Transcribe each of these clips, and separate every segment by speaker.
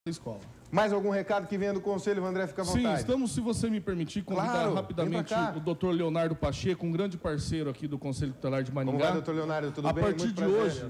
Speaker 1: da escola.
Speaker 2: Mais algum recado que venha do Conselho, Vandré, fica à vontade.
Speaker 1: Sim, estamos, se você me permitir, convidar rapidamente o Dr. Leonardo Pacheco, um grande parceiro aqui do Conselho Tutelar de Maringá.
Speaker 2: Como vai, doutor Leonardo? Tudo bem?
Speaker 1: A partir de hoje,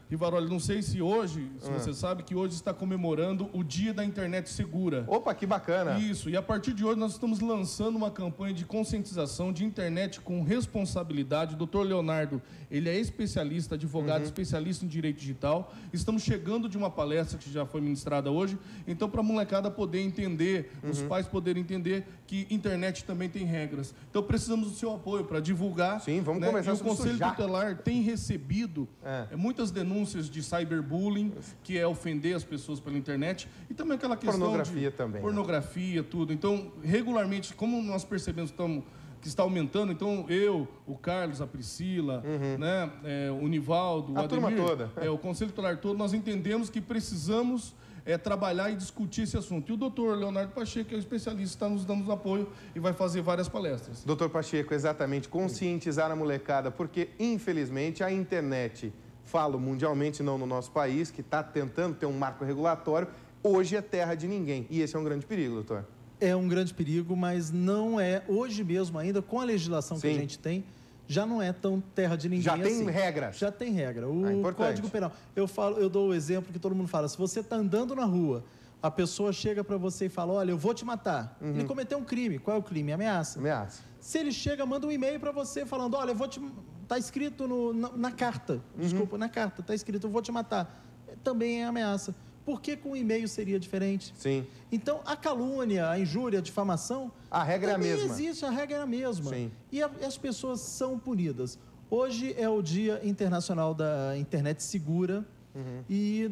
Speaker 1: Rivaroli, não sei se hoje, se você sabe que hoje está comemorando o Dia da Internet Segura.
Speaker 2: Opa, que bacana!
Speaker 1: Isso, e a partir de hoje nós estamos lançando uma campanha de conscientização de internet com responsabilidade. O Dr. Leonardo, ele é especialista, advogado, especialista em direito digital. Estamos chegando de uma palestra que já foi ministrada hoje, então para a molecada poder entender, os pais poderem entender que internet também tem regras. Então precisamos do seu apoio para divulgar.
Speaker 2: Sim, vamos
Speaker 1: né?
Speaker 2: conversar
Speaker 1: E o
Speaker 2: sobre
Speaker 1: Conselho
Speaker 2: isso já.
Speaker 1: Tutelar tem recebido muitas denúncias de cyberbullying, que é ofender as pessoas pela internet, e também aquela questão
Speaker 2: pornografia
Speaker 1: de
Speaker 2: também,
Speaker 1: pornografia, tudo. Então, regularmente, como nós percebemos que está aumentando, então o Carlos, a Priscila, né, o Nivaldo, o
Speaker 2: turma
Speaker 1: Ademir,
Speaker 2: toda.
Speaker 1: O Conselho Tutelar todo, nós entendemos que precisamos trabalhar e discutir esse assunto. E o doutor Leonardo Pacheco, que é o especialista, está nos dando apoio e vai fazer várias palestras.
Speaker 2: Doutor Pacheco, exatamente, conscientizar a molecada, porque, infelizmente, a internet, falo mundialmente, não no nosso país, que está tentando ter um marco regulatório, hoje é terra de ninguém. E esse é um grande perigo, doutor. É
Speaker 3: um grande perigo, mas não é, hoje mesmo ainda, com a legislação que a gente tem, já não é tão terra de ninguém
Speaker 2: já
Speaker 3: assim.
Speaker 2: Já tem regras?
Speaker 3: Já tem regra. O Código Penal. Eu dou o exemplo que todo mundo fala. Se você está andando na rua, a pessoa chega para você e fala, olha, eu vou te matar. Ele cometeu um crime. Qual é o crime? Ameaça.
Speaker 2: Ameaça.
Speaker 3: Se ele chega, manda um e-mail para você falando, olha, eu vou te... Está escrito na carta. Desculpa, na carta. Está escrito, eu vou te matar. Também é ameaça. Por que com o e-mail seria diferente?
Speaker 2: Sim.
Speaker 3: Então, a calúnia, a injúria, a difamação...
Speaker 2: A regra é a mesma.
Speaker 3: existe, a regra é a mesma.
Speaker 2: Sim.
Speaker 3: E as pessoas são punidas. Hoje é o Dia Internacional da Internet Segura e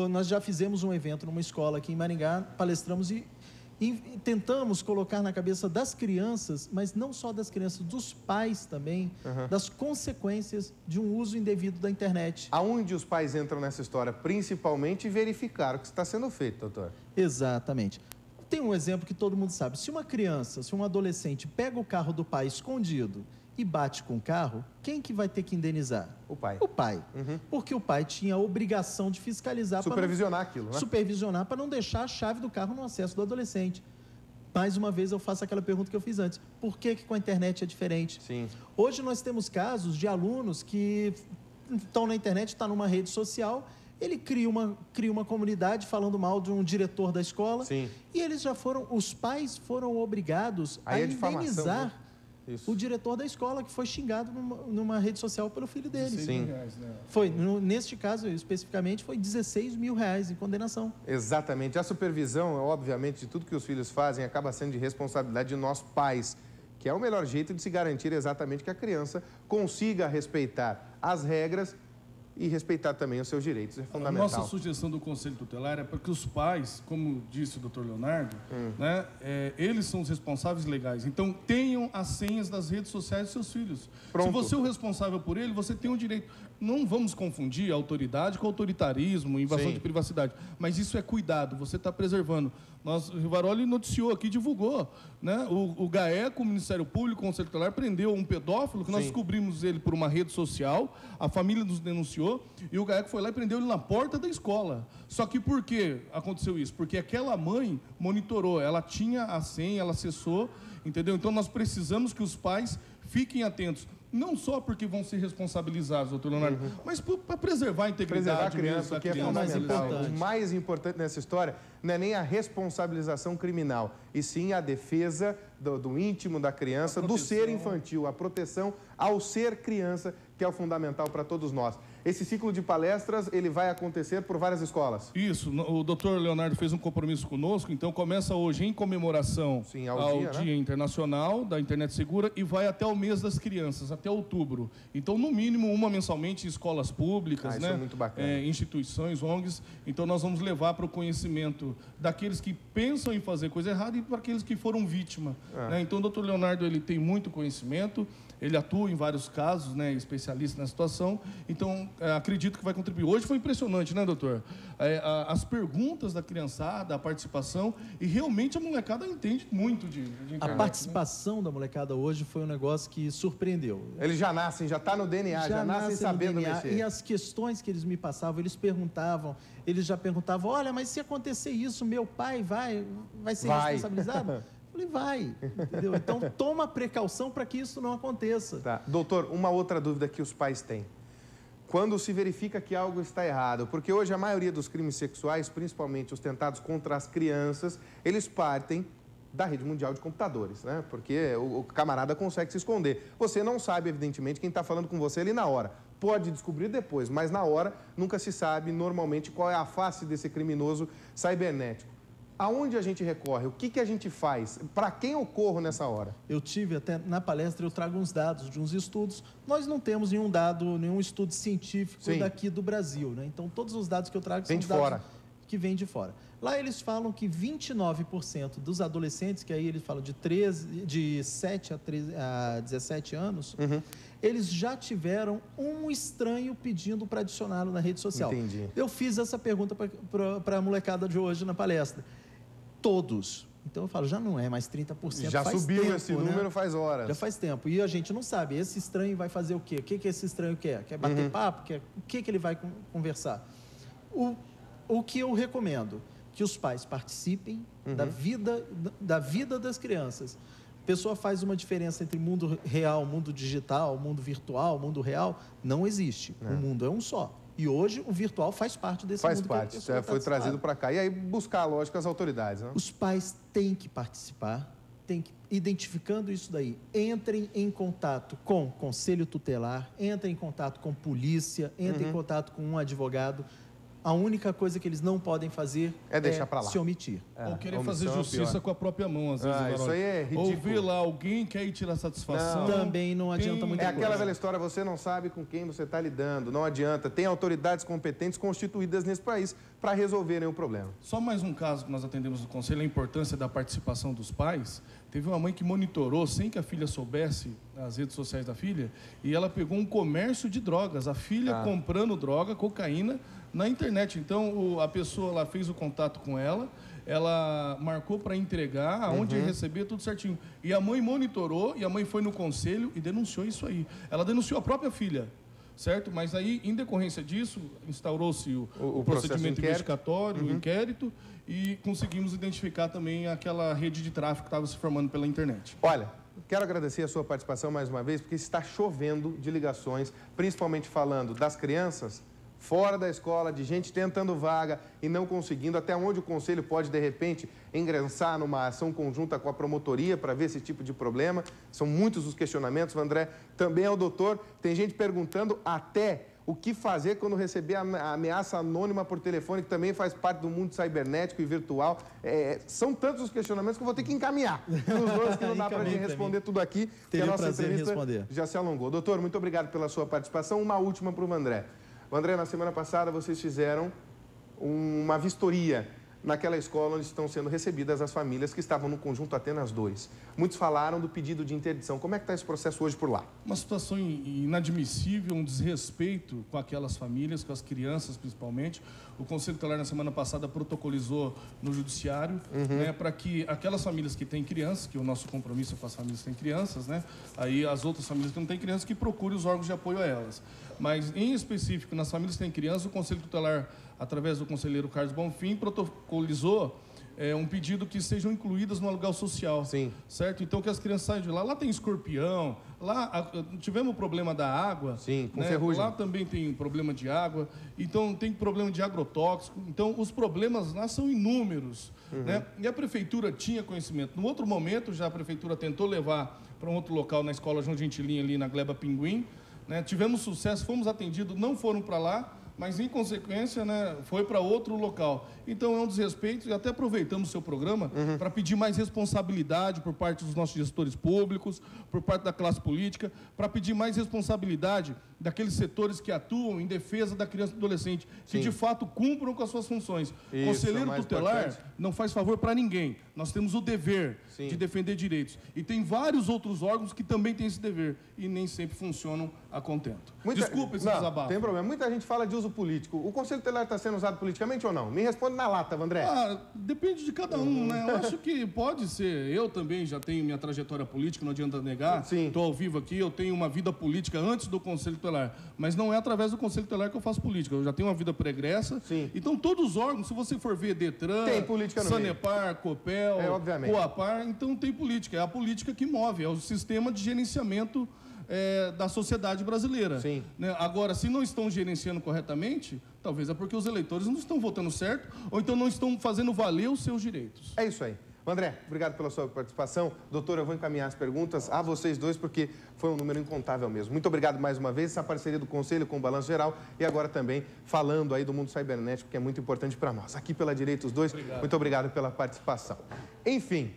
Speaker 3: nós já fizemos um evento numa escola aqui em Maringá, palestramos e tentamos colocar na cabeça das crianças, mas não só das crianças, dos pais também, das consequências de um uso indevido da internet.
Speaker 2: Aonde os pais entram nessa história? Principalmente verificar o que está sendo feito, doutor.
Speaker 3: Exatamente. Tem um exemplo que todo mundo sabe. Se uma criança, se um adolescente pega o carro do pai escondido e bate com o carro, quem que vai ter que indenizar?
Speaker 2: O pai.
Speaker 3: O pai. Porque o pai tinha a obrigação de fiscalizar...
Speaker 2: Supervisionar aquilo, né?
Speaker 3: Supervisionar para não deixar a chave do carro no acesso do adolescente. Mais uma vez eu faço aquela pergunta que eu fiz antes. Por que com a internet é diferente?
Speaker 2: Sim.
Speaker 3: Hoje nós temos casos de alunos que estão na internet, estão numa rede social... Ele cria uma comunidade falando mal de um diretor da escola.
Speaker 2: Sim.
Speaker 3: E eles os pais foram obrigados a indenizar o diretor da escola que foi xingado numa rede social pelo filho dele.
Speaker 2: Sim.
Speaker 3: Foi, neste caso especificamente, foi R$16 mil em condenação.
Speaker 2: Exatamente. A supervisão, obviamente, de tudo que os filhos fazem acaba sendo de responsabilidade de nós pais, que é o melhor jeito de se garantir exatamente que a criança consiga respeitar as regras e respeitar também os seus direitos, é fundamental.
Speaker 1: A nossa sugestão do Conselho Tutelar é para que os pais, como disse o doutor Leonardo, né, eles são os responsáveis legais. Então, tenham as senhas das redes sociais dos seus filhos.
Speaker 2: Pronto.
Speaker 1: Se você é o responsável por ele, você tem o direito. Não vamos confundir autoridade com autoritarismo, invasão de privacidade. Mas isso é cuidado, você está preservando. O Rivaroli noticiou aqui, divulgou. Né? O GAECO, o Ministério Público, o Conselho Tutelar, prendeu um pedófilo, que nós descobrimos ele por uma rede social, a família nos denunciou, e o GAECO foi lá e prendeu ele na porta da escola. Só que por que aconteceu isso? Porque aquela mãe monitorou, ela tinha a senha, ela acessou, entendeu? Então nós precisamos que os pais fiquem atentos. Não só porque vão ser responsabilizados, doutor Leonardo, mas para preservar a integridade
Speaker 2: da criança, que é fundamental. O mais importante nessa história não é nem a responsabilização criminal, e sim a defesa do íntimo da criança, do ser infantil, a proteção ao ser criança, que é o fundamental para todos nós. Esse ciclo de palestras, ele vai acontecer por várias escolas.
Speaker 1: Isso, o doutor Leonardo fez um compromisso conosco, então começa hoje em comemoração ao Dia Internacional da Internet Segura e vai até o mês das crianças, até outubro. Então, no mínimo, uma mensalmente em escolas públicas,
Speaker 2: isso é muito bacana.
Speaker 1: Instituições, ONGs. Então, nós vamos levar para o conhecimento daqueles que pensam em fazer coisa errada e para aqueles que foram vítima. Né? Então, o doutor Leonardo ele tem muito conhecimento, ele atua em vários casos, né, especialista na situação, então acredito que vai contribuir. Hoje foi impressionante, né, doutor? As perguntas da criançada, a participação, e realmente a molecada entende muito de internet.
Speaker 3: A participação da molecada hoje foi um negócio que surpreendeu.
Speaker 2: Eles já nascem, já está no DNA, já nascem sabendo mexer.
Speaker 3: E as questões que eles me passavam, eles já perguntavam, olha, mas se acontecer isso, meu pai vai ser responsabilizado? Eu falei, vai, entendeu? Então, toma precaução para que isso não aconteça.
Speaker 2: Tá. Doutor, uma outra dúvida que os pais têm. Quando se verifica que algo está errado, porque hoje a maioria dos crimes sexuais, principalmente os tentados contra as crianças, eles partem da rede mundial de computadores, né? Porque o camarada consegue se esconder. Você não sabe, evidentemente, quem está falando com você ali na hora. Pode descobrir depois, mas na hora nunca se sabe normalmente qual é a face desse criminoso cibernético. Aonde a gente recorre? O que a gente faz? Para quem eu corro nessa hora?
Speaker 3: Eu tive até na palestra, eu trago uns dados de uns estudos. Nós não temos nenhum estudo científico daqui do Brasil, né? Então, todos os dados que eu trago são dados que vêm de fora. Lá eles falam que 29% dos adolescentes, que aí eles falam de 7 a 17 anos, eles já tiveram um estranho pedindo para adicioná-lo na rede social.
Speaker 2: Entendi.
Speaker 3: Eu fiz essa pergunta para a molecada de hoje na palestra. Todos. Então eu falo, já não é mais 30%.
Speaker 2: Já
Speaker 3: faz
Speaker 2: subiu
Speaker 3: tempo,
Speaker 2: esse número faz horas.
Speaker 3: Já faz tempo. E a gente não sabe, esse estranho vai fazer o quê? O que esse estranho quer? Quer bater papo? O que ele vai conversar? O que eu recomendo? Que os pais participem da vida das crianças. A pessoa faz uma diferença entre mundo real, mundo digital, mundo virtual, mundo real. Não existe. O mundo é um só. E hoje o virtual faz parte desse mundo.
Speaker 2: Faz parte, foi trazido para cá. E aí buscar, lógico, as autoridades, né?
Speaker 3: Os pais têm que participar, identificando isso daí. Entrem em contato com conselho tutelar, entrem em contato com polícia, entrem em contato com um advogado. A única coisa que eles não podem fazer
Speaker 2: é deixar para lá,
Speaker 3: se omitir.
Speaker 1: Ou querer fazer justiça com a própria mão, às vezes.
Speaker 2: Isso aí é ridículo.
Speaker 1: Ou ver lá alguém quer ir tirar satisfação.
Speaker 3: Também não adianta muita coisa.
Speaker 2: É aquela velha história, você não sabe com quem você está lidando, não adianta. Tem autoridades competentes constituídas nesse país para resolverem o problema.
Speaker 1: Só mais um caso que nós atendemos no Conselho, a importância da participação dos pais. Teve uma mãe que monitorou, sem que a filha soubesse, as redes sociais da filha, e ela pegou um comércio de drogas. A filha comprando droga, cocaína, na internet. Então, a pessoa lá fez o contato com ela marcou para entregar, aonde ia receber, tudo certinho. E a mãe monitorou, e a mãe foi no conselho e denunciou isso aí. Ela denunciou a própria filha, certo? Mas aí, em decorrência disso, instaurou-se o procedimento investigatório, o inquérito, e conseguimos identificar também aquela rede de tráfico que estava se formando pela internet.
Speaker 2: Olha, quero agradecer a sua participação mais uma vez, porque está chovendo de ligações, principalmente falando das crianças fora da escola, de gente tentando vaga e não conseguindo, até onde o conselho pode, de repente, ingressar numa ação conjunta com a promotoria para ver esse tipo de problema. São muitos os questionamentos, o André também é o doutor. Tem gente perguntando até o que fazer quando receber a ameaça anônima por telefone, que também faz parte do mundo cibernético e virtual. São tantos os questionamentos que eu vou ter que encaminhar os dois, que não dá para a gente responder tudo aqui, porque a nossa entrevista já se alongou. Doutor, muito obrigado pela sua participação. Uma última para o André. André, na semana passada vocês fizeram uma vistoria naquela escola onde estão sendo recebidas as famílias que estavam no conjunto Atenas 2. Muitos falaram do pedido de interdição. Como é que está esse processo hoje por lá?
Speaker 1: Uma situação inadmissível, um desrespeito com aquelas famílias, com as crianças principalmente. O Conselho Tutelar na semana passada protocolizou no Judiciário, né, para que aquelas famílias que têm crianças, que o nosso compromisso é com as famílias que têm crianças, né, aí as outras famílias que não têm crianças, que procurem os órgãos de apoio a elas. Mas, em específico, nas famílias que têm crianças, o Conselho Tutelar, através do conselheiro Carlos Bonfim, protocolizou um pedido que sejam incluídas no aluguel social.
Speaker 2: Sim.
Speaker 1: Certo? Então, que as crianças saiam de lá. Lá tem escorpião, lá tivemos o problema da água.
Speaker 2: Sim, com
Speaker 1: né?
Speaker 2: ferrugem.
Speaker 1: Lá também tem problema de água. Então, tem problema de agrotóxico. Então, os problemas lá são inúmeros. Né? E a prefeitura tinha conhecimento. No outro momento, já a prefeitura tentou levar para um outro local, na escola João Gentilinha, ali na Gleba Pinguim. Né? Tivemos sucesso, fomos atendidos, não foram para lá, mas, em consequência, né, foi para outro local. Então, é um desrespeito, e até aproveitamos o seu programa para pedir mais responsabilidade por parte dos nossos gestores públicos, por parte da classe política, para pedir mais responsabilidade daqueles setores que atuam em defesa da criança e do adolescente, que de fato cumpram com as suas funções. O conselheiro tutelar não faz favor para ninguém. Nós temos o dever de defender direitos. E tem vários outros órgãos que também têm esse dever e nem sempre funcionam a contento. Desculpa esse desabafo.
Speaker 2: Não tem problema. Muita gente fala de uso político. O conselho tutelar está sendo usado politicamente ou não? Me responde na lata, Vandré.
Speaker 1: Depende de cada um, né? Eu acho que pode ser. Eu também já tenho minha trajetória política, não adianta negar. Estou ao vivo aqui, eu tenho uma vida política antes do conselho tutelar. Mas não é através do conselho tutelar que eu faço política. Eu já tenho uma vida pregressa. Então, todos os órgãos, se você for ver Detran, Sanepar, Copel, Coapar, então tem política. É a política que move, é o sistema de gerenciamento da sociedade brasileira. Né? Agora, se não estão gerenciando corretamente, talvez é porque os eleitores não estão votando certo ou então não estão fazendo valer os seus direitos.
Speaker 2: É isso aí. André, obrigado pela sua participação. Doutor, eu vou encaminhar as perguntas a vocês dois, porque foi um número incontável mesmo. Muito obrigado mais uma vez, essa parceria do Conselho com o Balanço Geral e agora também falando aí do mundo cibernético, que é muito importante para nós. Aqui pela Direita, os dois, muito obrigado pela participação. Enfim.